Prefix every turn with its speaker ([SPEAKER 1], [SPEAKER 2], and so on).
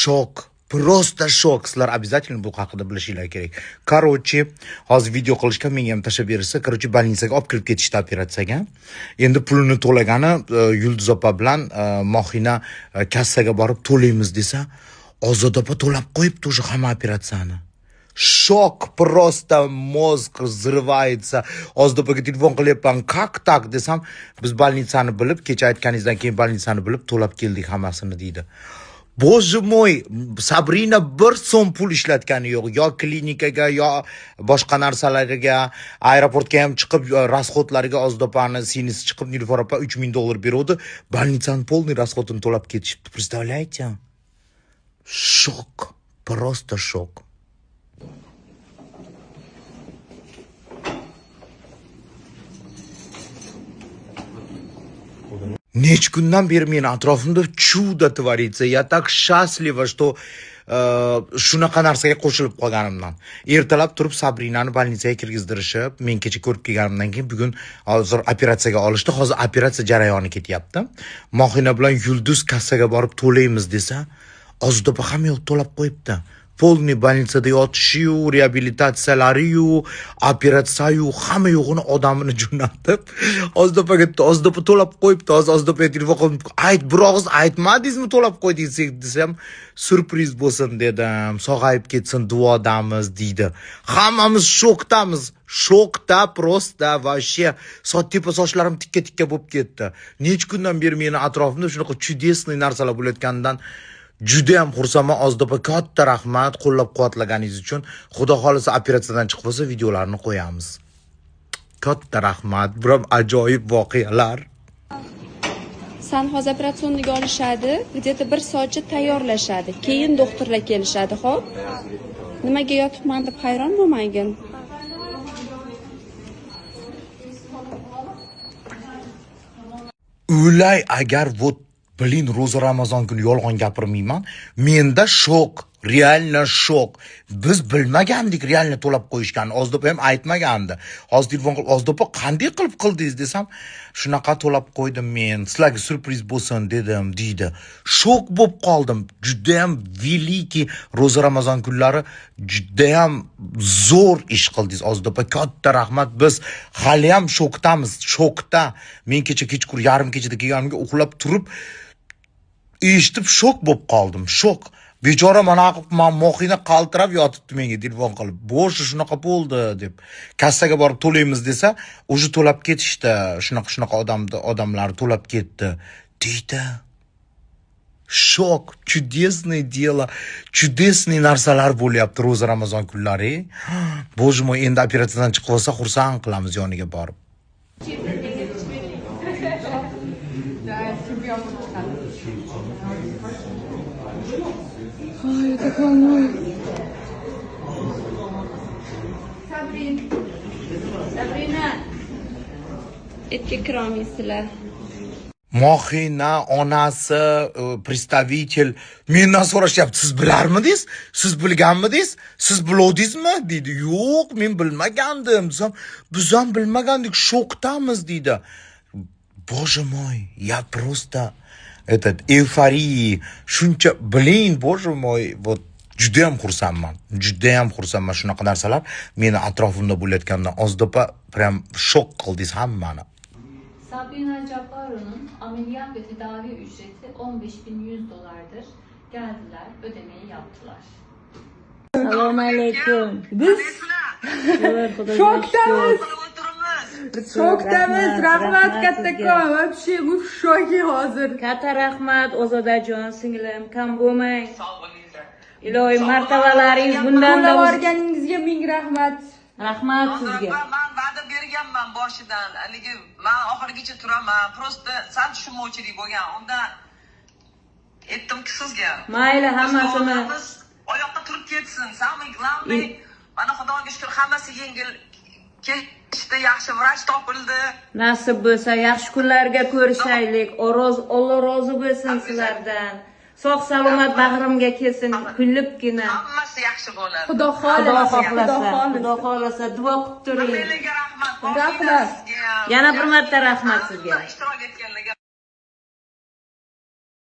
[SPEAKER 1] Shok. Просто shok. Sizlar обязательно bu haqida bilishinglar kerak. Короче, hozir video qilishga menga ham tashlab bersa, короче, больницаga olib kirib ketishdi operatsiyaga. Endi pulini to'lagani Yulduz opa bilan Mohina kassaga borib to'laymiz desa, Ozod opa to'lab qo'yibdi o'sha hamma operatsiyani. Shok, просто mozg взрывается. Ozod opaga telefon qilyapman, как так desam, biz больницani bilib, kecha aytganingizdan keyin больницani bilib to'lab keldik hammasini deydi. Bože moj, Sabrina bir so'm pul ishlatgani yo'q. Yo klinikaga, yo boshqa narsalarga, aeroportga ham chiqib, расходlarga Ozod opani sinisi chiqib, Nilufar opa $3000 beruvdi. Больницani полный расходini to'lab ketishibdi. Представляете? Shok, просто shok. Necha kundan beri meni atrofimda chudo tворится. Я так счастлива, что shunaqa narsaga qo'shilib qolganimdan. Ertalab turib Sabrinani больницаga kirgizdirishib, men kecha ko'rib kelganimdan keyin bugun hozir operatsiyaga olishdi. Hozir operatsiya jarayoni ketyapti. Mohina bilan Yulduz kassaga borib to'laymiz desa, Ozod opa hamma yo'q to'lab qo'yibdi. Polniy больницада yotishiyu, reabilitatsiyalariyu, operatsiyayu, hamma yo'g'ini odamini jo'natib, Ozod opaga Ozod opa to'lab qo'yibdi. Ozod opaga telefon qilib, ayt, bir og'iz aytmadingizmi to'lab qo'ydingiz desam, surpriz bo'lsin dedim. Sog'ayib ketsin, duodamiz deydi. Hammamiz shokdamiz. Shokda просто вообще tepa sochlarim tikka bo'lib ketdi. Necha kundan beri meni atrofimda shunaqa чудесный narsalar bo'layotganidan juda ham xursandman. Ozod opa, katta rahmat qo'llab-quvvatlaganingiz uchun. Xudo xolisa operatsiyadan chiqib bo'lsa videolarni qo'yamiz. Katta rahmat. Bu ham ajoyib voqealar.
[SPEAKER 2] San hozir operatsiyaga olishadi, где-то 1 soatcha tayyorlashadi. Keyin doktorlar kelishadi, xo'p? Nimaga yotibman deb hayron bo'lmagin.
[SPEAKER 1] O'lay agar вот Blin, Ro'za Ramazon kuni yolg'on gapirmayman. Menda shok, reально shok. Biz bilmagandik reально to'lab qo'yishgan. Ozod opa ham aytmagandi. Hozir telefon qilib, Ozod opa qanday qilib qildingiz desam, shunaqa to'lab qo'ydim men. Sizlarga surpriz bo'lsin dedim deydi. Shok bo'lib qoldim. Juda ham veliki Ro'za Ramazon kunlari juda ham zo'r ish qildingiz Ozod opa. Katta rahmat. Biz hali ham shokdamiz, shokda. Men kechqurun yarim kechada kelganimga uxlab turib eshitib shok bo'lib qoldim. Shok. Bechora mana Mohina qaltirab yotibdi menga telefon qilib. Boshi shunaqa bo'ldi deb. Kassaga borib to'laymiz desa, o'sha to'lab ketishdi. Shunaqa odamlar to'lab ketdi deydi. Shok, чудесное дело, чудесные narsalar bo'lyapti Ro'za Ramazon kunlari. Boje moj, endi operatsiyadan chiqib olsa xursand qilamiz yoniga borib.
[SPEAKER 2] Ay, это волнует. Sabrina. Etga kirolmaysizlar.
[SPEAKER 1] Mohina onasi, представитель mendan so'rashyapti, siz bilarmidingiz? Siz bilganmidingiz? Siz bilodingizmi? deydi. Yo'q, men bilmagandim. Biz ham bilmagandik, shokdamiz deydi. Боже мой, я просто эйфории, shuncha Blin, боже мой, вот juda ham xursandman. Juda ham xursandman shunaqa narsalar meni atrofimda bo'layotganidan. Ozod opa prям shok qildingiz hammani.
[SPEAKER 3] Sabrina Cabbaro'nun ameliyat ve tedavi ücreti $15.100'dır. Geldiler, ödemeyi yaptılar.
[SPEAKER 4] Selamünaleyküm.
[SPEAKER 5] Biz
[SPEAKER 4] şokdamiz.
[SPEAKER 5] Şokdamiz. Rahmat kattakon. Вообще мы в шоке hozir.
[SPEAKER 4] Katta rahmat Ozodajon singlim, kam bo'lmang. Ilohi martabalaringiz bundan da
[SPEAKER 5] borganingizga ming rahmat.
[SPEAKER 4] Rahmat sizga.
[SPEAKER 6] Men va'da berganman boshidan. Haligi men oxirigacha turaman. Просто sal tushunmovchilik bo'lgan. Unda aytdimki sizga.
[SPEAKER 4] Mayli, hammasini
[SPEAKER 6] oyoqqa turib ketsin. Samый главный, mana Xudoga shukr, hammasi yengil kechdi, yaxshi vrach topildi.
[SPEAKER 4] nasib bo'lsa yaxshi kunlarga ko'rishaylik. Alloh rozi bo'lsin sizlardan. Sog' salomat bag'rimga kelsin, kulibgina.
[SPEAKER 6] Hammasi yaxshi bo'ladi.
[SPEAKER 5] Xudo
[SPEAKER 4] xohlasa duo qilib turing.
[SPEAKER 6] Rahmat.
[SPEAKER 5] Rahmat.
[SPEAKER 4] Yana bir marta rahmat sizga.
[SPEAKER 6] Ishtirok etganlarga